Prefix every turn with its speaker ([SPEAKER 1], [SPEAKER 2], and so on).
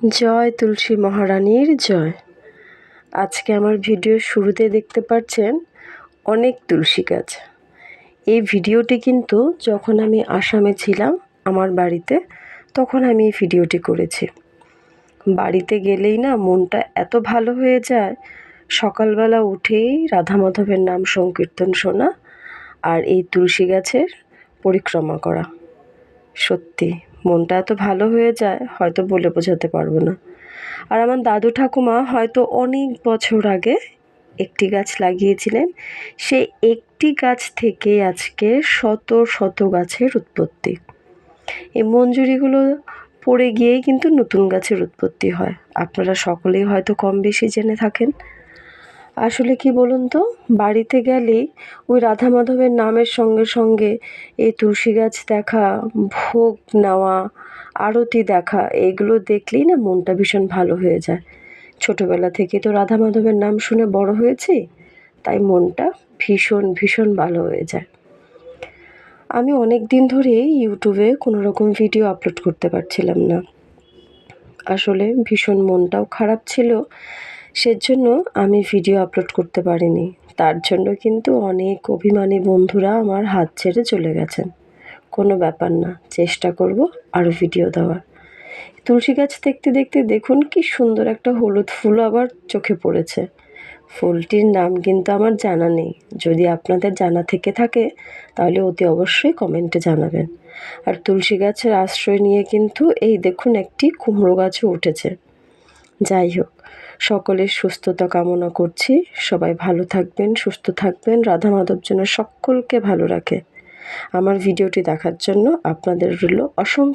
[SPEAKER 1] জয় তুলসী মহারানীর জয়। আজকে আমার ভিডিওর শুরুতে দেখতে পাচ্ছেন অনেক তুলসী গাছ। এই ভিডিওটি কিন্তু যখন আমি আসামে ছিলাম আমার বাড়িতে, তখন আমি এই ভিডিওটি করেছি। বাড়িতে গেলেই না মনটা এত ভালো হয়ে যায়, সকালবেলা উঠেই রাধা মাধবের নাম সংকীর্তন শোনা আর এই তুলসী গাছের পরিক্রমা করা। সত্যি মনটা এত ভালো হয়ে যায়, হয়তো বলে বোঝাতে পারবো না। আর আমার দাদু ঠাকুমা হয়তো অনেক বছর আগে একটি গাছ লাগিয়েছিলেন, সেই একটি গাছ থেকে আজকে শত শত গাছের উৎপত্তি। এই মঞ্জুরিগুলো পড়ে গিয়েই কিন্তু নতুন গাছের উৎপত্তি হয়। আপনারা সকলেই হয়তো কম বেশি জেনে থাকেন। আসলে কি বলুন তো, বাড়িতে গেলেই ওই রাধা মাধবের নামের সঙ্গে সঙ্গে এই তুলসী গাছ দেখা, ভোগ নেওয়া, আরতি দেখা, এইগুলো দেখলেই না মনটা ভীষণ ভালো হয়ে যায়। ছোটোবেলা থেকে তো রাধা মাধবের নাম শুনে বড় হয়েছি, তাই মনটা ভীষণ ভীষণ ভালো হয়ে যায়। আমি অনেক দিন ধরেই ইউটিউবে কোনো রকম ভিডিও আপলোড করতে পারছিলাম না। আসলে ভীষণ মনটাও খারাপ ছিল, সেজন্য আমি ভিডিও আপলোড করতে পারিনি। তার জন্য কিন্তু অনেক অভিমানী বন্ধুরা আমার হাত ছেড়ে চলে গেছেন। কোনো ব্যাপার না, চেষ্টা করব আরও ভিডিও দেওয়ার। তুলসী গাছ দেখতে দেখতে দেখুন কি সুন্দর একটা হলুদ ফুল আবার চোখে পড়েছে। ফুলটির নাম কিন্তু আমার জানা নেই, যদি আপনাদের জানা থেকে থাকে তাহলে অতি অবশ্যই কমেন্টে জানাবেন। আর তুলসী গাছের আশ্রয় নিয়ে কিন্তু এই দেখুন একটি কুমড়ো গাছও উঠেছে। যাই হোক, সকলের সুস্থতা কামনা করছি। সবাই ভালো থাকবেন, সুস্থ থাকবেন, রাধা মাধব যেন সকলকে ভালো রাখে। আমার ভিডিওটি দেখার জন্য আপনাদের রইল অসংখ্য